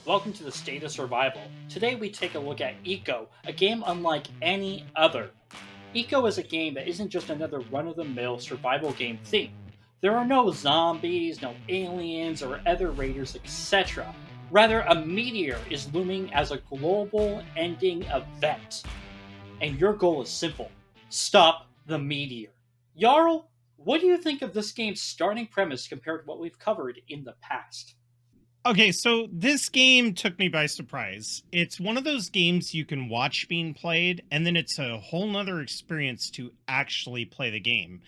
Welcome to the State of Survival. Today we take a look at Eco, a game unlike any other. Eco is a game that isn't just another run-of-the-mill survival game theme. There are no zombies, no aliens, or other raiders, etc. Rather, a meteor is looming as a global ending event. And your goal is simple: stop the meteor. Jarl, what do you think of this game's starting premise compared to what we've covered in the past? Okay, so this game took me by surprise. It's one of those games you can watch being played, and then it's a whole nother experience to actually play the game.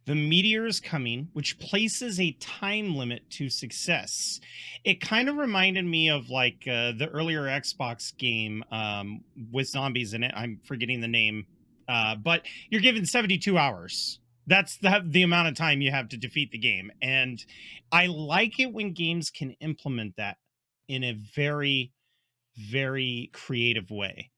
The meteor is coming, which places a time limit to success. It kind of reminded me of the earlier Xbox game with zombies in it. I'm forgetting the name, but you're given 72 hours. That's the amount of time you have to defeat the game. And I like it when games can implement that in a very, very creative way.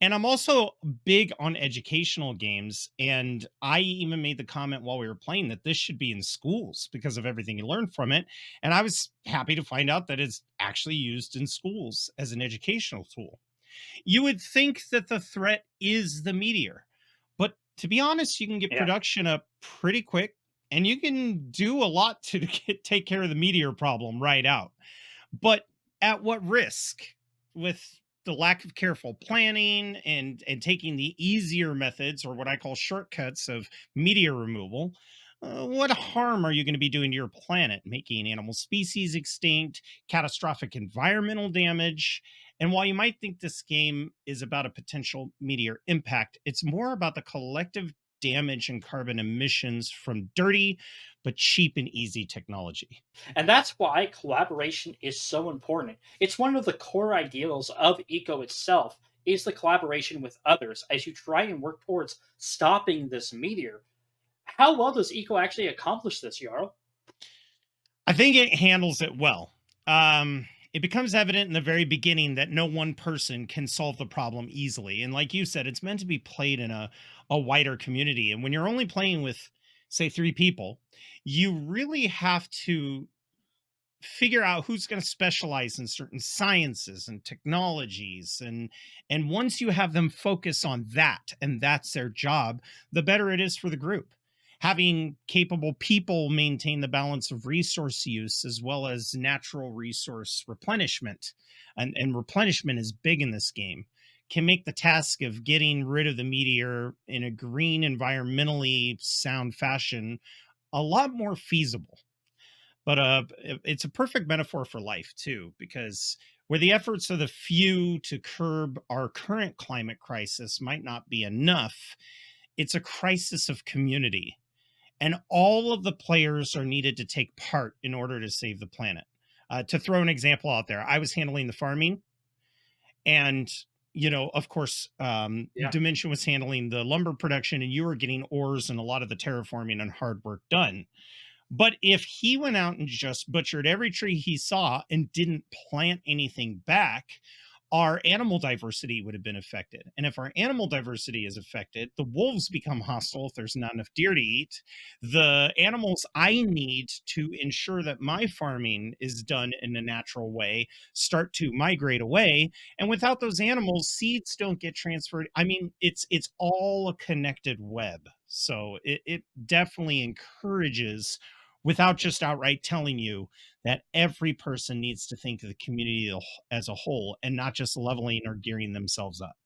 And I'm also big on educational games. And I even made the comment while we were playing that this should be in schools because of everything you learn from it. And I was happy to find out that it's actually used in schools as an educational tool. You would think that the threat is the meteor, but to be honest, you can get Yeah. production up pretty quick and you can do a lot to take care of the meteor problem right out. But at what risk? With the lack of careful planning and taking the easier methods, or what I call shortcuts, of meteor removal, what harm are you going to be doing to your planet, making animal species extinct, catastrophic environmental damage? And while you might think this game is about a potential meteor impact, it's more about the collective damage and carbon emissions from dirty but cheap and easy technology. And that's why collaboration is so important. It's one of the core ideals of Eco itself is the collaboration with others as you try and work towards stopping this meteor. How well does Eco actually accomplish this, Jarl? I think it handles it well. It becomes evident in the very beginning that no one person can solve the problem easily. And like you said, it's meant to be played in a wider community. And when you're only playing with, say, three people, you really have to figure out who's going to specialize in certain sciences and technologies, and once you have them focus on that and that's their job, the better it is for the group. Having capable people maintain the balance of resource use as well as natural resource replenishment, and replenishment is big in this game, can make the task of getting rid of the meteor in a green, environmentally sound fashion a lot more feasible. But it's a perfect metaphor for life too, because where the efforts of the few to curb our current climate crisis might not be enough, it's a crisis of community, and all of the players are needed to take part in order to save the planet. To throw an example out there, I was handling the farming, and of course, Yeah. Dimension was handling the lumber production, and you were getting ores and a lot of the terraforming and hard work done. But if he went out and just butchered every tree he saw and didn't plant anything back, our animal diversity would have been affected. And if our animal diversity is affected, the wolves become hostile if there's not enough deer to eat. The animals I need to ensure that my farming is done in a natural way start to migrate away. And without those animals, seeds don't get transferred. I mean, it's all a connected web. So it definitely encourages, without just outright telling you, that every person needs to think of the community as a whole and not just leveling or gearing themselves up.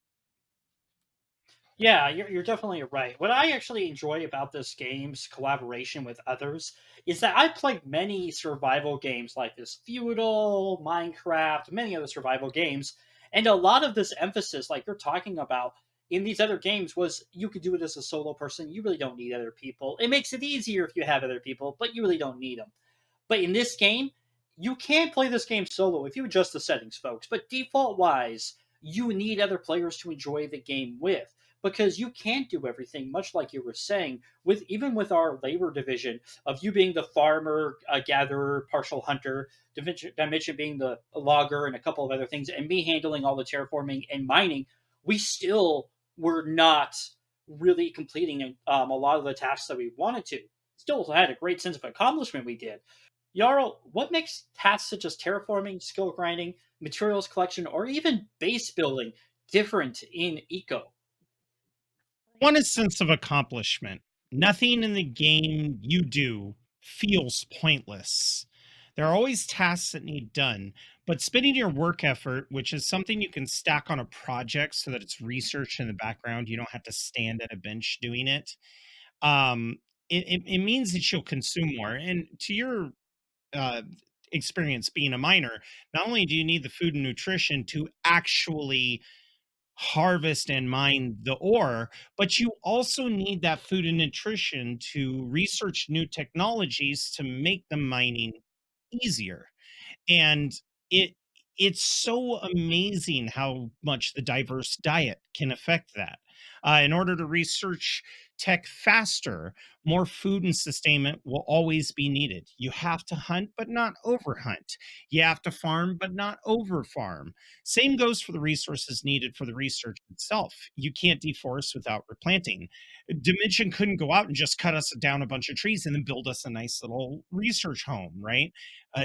Yeah, you're definitely right. What I actually enjoy about this game's collaboration with others is that I've played many survival games like this Feudal, Minecraft, many other survival games, and a lot of this emphasis, like you're talking about, in these other games was you could do it as a solo person. You really don't need other people. It makes it easier if you have other people, but you really don't need them. But in this game, you can play this game solo if you adjust the settings, folks. But default wise, you need other players to enjoy the game with because you can't do everything, much like you were saying, with even with our labor division of you being the farmer, gatherer, partial hunter, dimension being the logger, and a couple of other things, and me handling all the terraforming and mining. We still were not really completing a lot of the tasks that we wanted to. Still had a great sense of accomplishment we did, Jarl, what makes tasks such as terraforming, skill grinding, materials collection, or even base building different in Eco? One is sense of accomplishment. Nothing in the game you do feels pointless. There are always tasks that need done, but spending your work effort, which is something you can stack on a project so that it's research in the background, you don't have to stand at a bench doing it. Um, it means that you'll consume more. And to your uh, experience being a miner, not only do you need the food and nutrition to actually harvest and mine the ore, but you also need that food and nutrition to research new technologies to make the mining easier. And it it's so amazing how much the diverse diet can affect that. In order to research tech faster, more food and sustainment will always be needed. You have to hunt, but not overhunt. You have to farm, but not over farm. Same goes for the resources needed for the research itself. You can't deforest without replanting. Dimension couldn't go out and just cut us down a bunch of trees and then build us a nice little research home, right?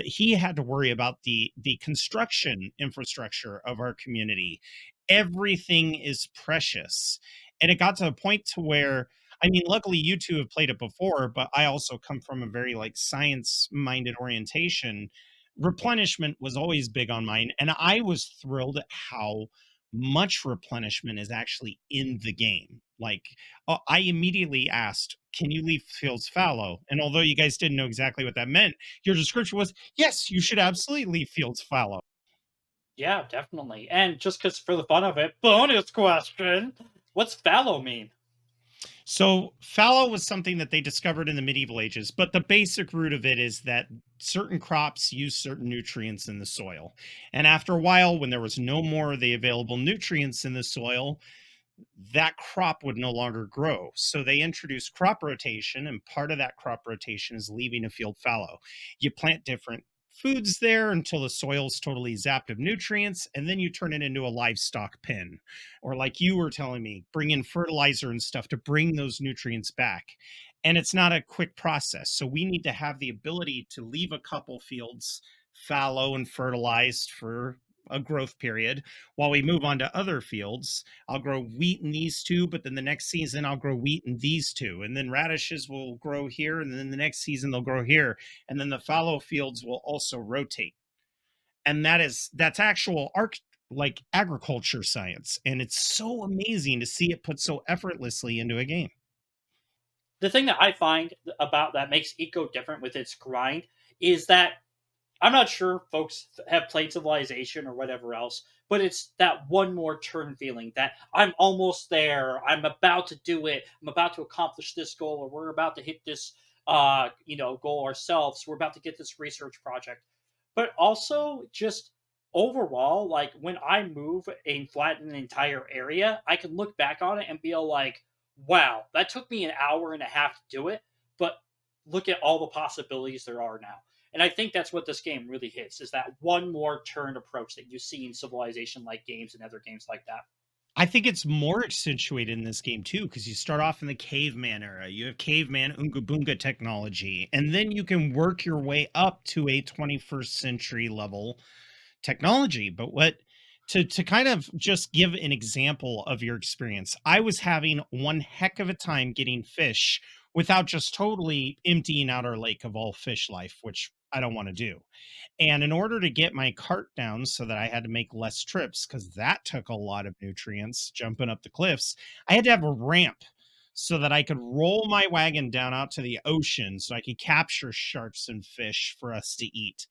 He had to worry about the construction infrastructure of our community. Everything is precious, and it got to a point to where, I mean, luckily you two have played it before, but I also come from a very like science minded orientation. Replenishment was always big on mine, and I was thrilled at how much replenishment is actually in the game. Like, I immediately asked, "Can you leave fields fallow?" And although you guys didn't know exactly what that meant, your description was, "Yes, you should absolutely leave fields fallow." Yeah, definitely. And just because for the fun of it, bonus question: what's fallow mean? So, fallow was something that they discovered in the medieval ages, but the basic root of it is that certain crops use certain nutrients in the soil. And after a while, when there was no more of the available nutrients in the soil, that crop would no longer grow. So they introduced crop rotation, and part of that crop rotation is leaving a field fallow. You plant different foods there until the soil's totally zapped of nutrients, and then you turn it into a livestock pen. Or, like you were telling me, bring in fertilizer and stuff to bring those nutrients back. And it's not a quick process. So we need to have the ability to leave a couple fields fallow and fertilized for a growth period while we move on to other fields. I'll grow wheat in these two, but then the next season I'll grow wheat in these two. And then radishes will grow here. And then the next season they'll grow here. And then the fallow fields will also rotate. And that's actual like agriculture science. And it's so amazing to see it put so effortlessly into a game. The thing that I find about that makes Eco different with its grind is that I'm not sure folks have played Civilization or whatever else, but it's that one more turn feeling that I'm almost there. I'm about to do it. I'm about to accomplish this goal, or we're about to hit this, goal ourselves. We're about to get this research project. But also, just overall, like when I move and flatten an entire area, I can look back on it and be like, "Wow, that took me an hour and a half to do it." But look at all the possibilities there are now. And I think that's what this game really hits is that one more turn approach that you see in Civilization like games and other games like that. I think it's more accentuated in this game too, because you start off in the caveman era. You have caveman Unga Boonga technology, and then you can work your way up to a 21st century level technology. But what to kind of just give an example of your experience, I was having one heck of a time getting fish without just totally emptying out our lake of all fish life, which I don't want to do. And in order to get my cart down so that I had to make less trips, because that took a lot of nutrients jumping up the cliffs, I had to have a ramp so that I could roll my wagon down out to the ocean so I could capture sharks and fish for us to eat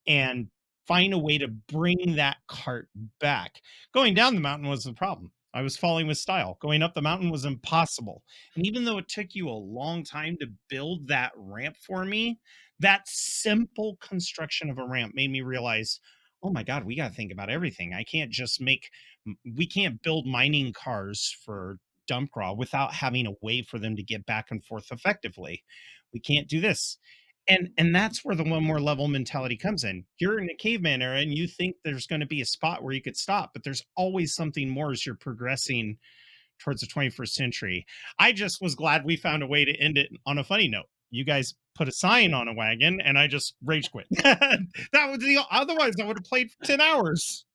and find a way to bring that cart back. Going down the mountain was the problem. I was falling with style. Going up the mountain was impossible. And even though it took you a long time to build that ramp for me, that simple construction of a ramp made me realize, oh my God, we got to think about everything. I can't just we can't build mining cars for dump raw without having a way for them to get back and forth effectively. We can't do this, and that's where the one more level mentality comes in. You're in a caveman era and you think there's going to be a spot where you could stop, but there's always something more as you're progressing towards the 21st century. I just was glad we found a way to end it on a funny note. You guys put a sign on a wagon, and I just rage quit. That was the otherwise I would have played for 10 hours.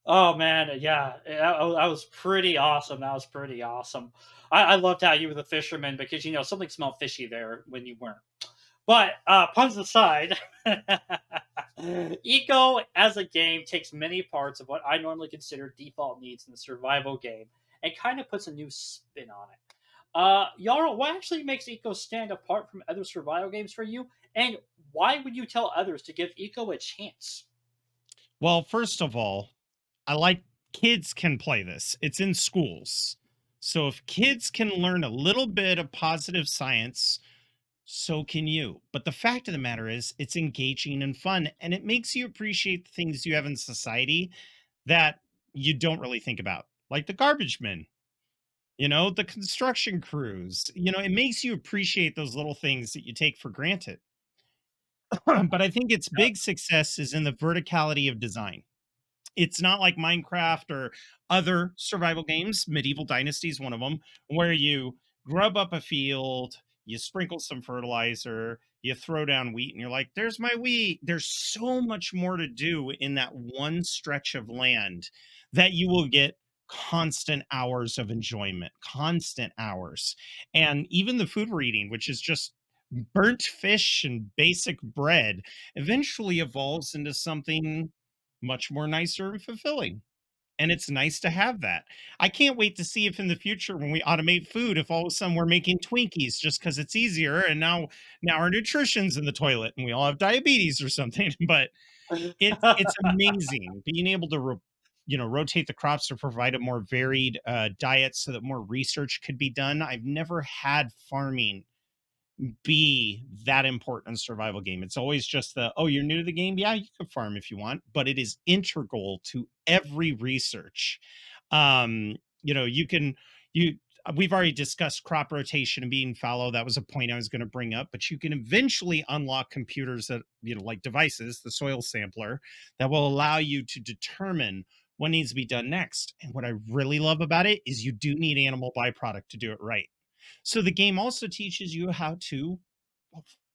Oh man, yeah, that was pretty awesome. That was pretty awesome. I loved how you were the fisherman because something smelled fishy there when you weren't. But puns aside, Eco as a game takes many parts of what I normally consider default needs in a survival game and kind of puts a new spin on it. Yarl, what actually makes Eco stand apart from other survival games for you, and why would you tell others to give Eco a chance? Well, first of all, I like kids can play this. It's in schools. So if kids can learn a little bit of positive science, so can you. But the fact of the matter is, it's engaging and fun, and it makes you appreciate the things you have in society that you don't really think about, like the garbage men, the construction crews. It makes you appreciate those little things that you take for granted. But I think its big success is in the verticality of design. It's not like Minecraft or other survival games. Medieval Dynasty is one of them, where you grub up a field, you sprinkle some fertilizer, you throw down wheat, and you're like, there's my wheat. There's so much more to do in that one stretch of land that you will get constant hours of enjoyment, constant hours. And even the food we're eating, which is just burnt fish and basic bread, eventually evolves into something much more nicer and fulfilling. And it's nice to have that. I can't wait to see if in the future when we automate food, if all of a sudden we're making Twinkies just because it's easier, and now our nutrition's in the toilet and we all have diabetes or something. But it's amazing being able to rotate the crops to provide a more varied diet so that more research could be done. I've never had farming be that important in survival game. It's always just oh, you're new to the game. Yeah, you can farm if you want, but it is integral to every research. You can, you, we've already discussed crop rotation and being fallow. That was a point I was going to bring up, but you can eventually unlock computers that, like devices, the soil sampler, that will allow you to determine what needs to be done next. And what I really love about it is you do need animal byproduct to do it right. So the game also teaches you how to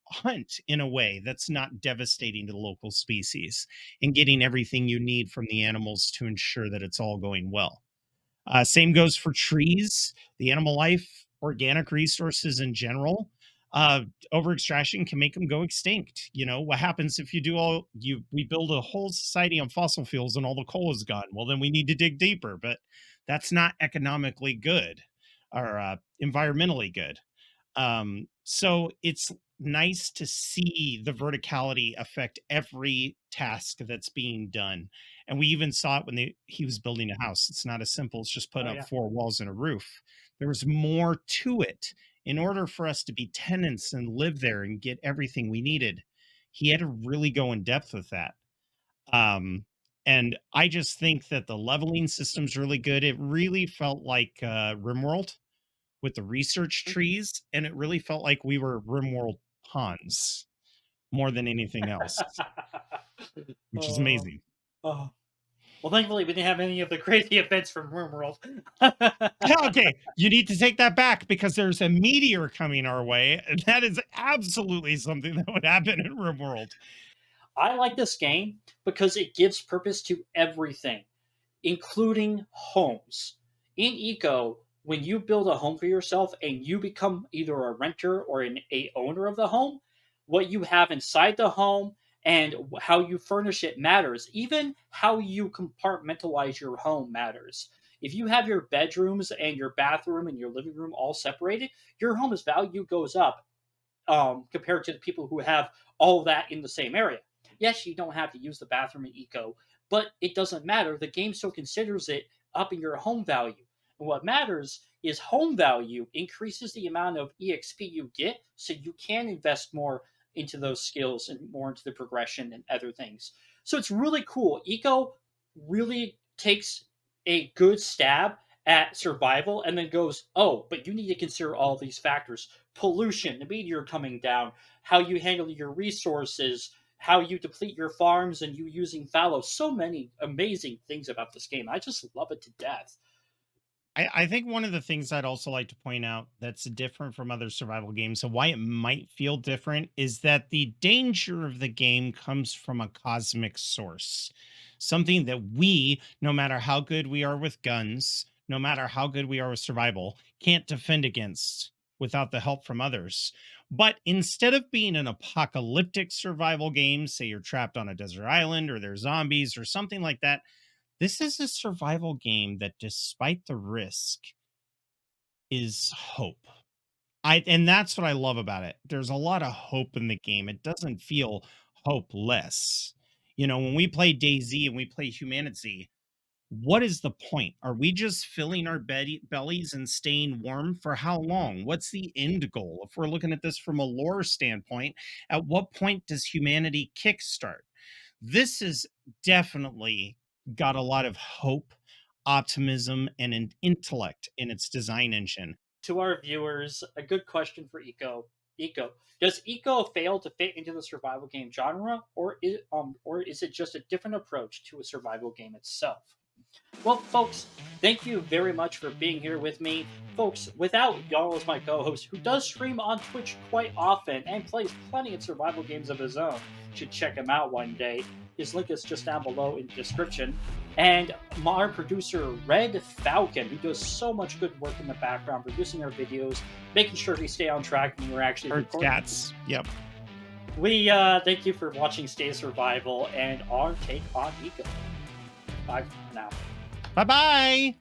hunt in a way that's not devastating to the local species and getting everything you need from the animals to ensure that it's all going well. Same goes for trees, the animal life, organic resources in general. Uh, Over extraction can make them go extinct. What happens if we build a whole society on fossil fuels and all the coal is gone? Well, then we need to dig deeper, but that's not economically good or environmentally good. So it's nice to see the verticality affect every task that's being done. And we even saw it when he was building a house. It's not as simple as just Oh putting up yeah. four walls and a roof. There was more to it. In order for us to be tenants and live there and get everything we needed, he had to really go in depth with that. Um, and I just think that the leveling system's really good. It really felt like RimWorld with the research trees, and it really felt like we were RimWorld pawns more than anything else, which is Oh, amazing. oh. Well, thankfully, we didn't have any of the crazy events from RimWorld. Okay, you need to take that back because there's a meteor coming our way, and that is absolutely something that would happen in RimWorld. I like this game because it gives purpose to everything, including homes. In Eco, when you build a home for yourself and you become either a renter or a owner of the home, what you have inside the home and how you furnish it matters. Even how you compartmentalize your home matters. If you have your bedrooms and your bathroom and your living room all separated, your home's value goes up compared to the people who have all of that in the same area. Yes, you don't have to use the bathroom in Eco, but it doesn't matter. The game still considers it up in your home value. And what matters is home value increases the amount of EXP you get, so you can invest more into those skills and more into the progression and other things. So it's really cool. Eco really takes a good stab at survival and then goes, oh, but you need to consider all these factors: pollution, the meteor coming down, how you handle your resources, how you deplete your farms, and you using fallow. So many amazing things about this game. I just love it to death. I think one of the things I'd also like to point out that's different from other survival games and why it might feel different is that the danger of the game comes from a cosmic source. Something that we, no matter how good we are with guns, no matter how good we are with survival, can't defend against without the help from others. But instead of being an apocalyptic survival game, say you're trapped on a desert island or there's zombies or something like that, this is a survival game that, despite the risk, is hope. And that's what I love about it. There's a lot of hope in the game. It doesn't feel hopeless. You know, when we play DayZ and we play Humanity, what is the point? Are we just filling our bellies and staying warm for how long? What's the end goal? If we're looking at this from a lore standpoint, at what point does humanity kickstart? This has definitely got a lot of hope, optimism, and an intellect in its design engine. To our viewers, a good question for Eco. Eco, does Eco fail to fit into the survival game genre, or is it just a different approach to a survival game itself? Well, folks, thank you very much for being here with me. Folks, without Jarl as my co host, who does stream on Twitch quite often and plays plenty of survival games of his own, should check him out one day. His link is just down below in the description. And our producer, Red Falcon, who does so much good work in the background, producing our videos, making sure we stay on track when we're actually Or recording. cats. Yep. We thank you for watching Stay Survival and our take on Eco. Bye for now. Bye bye.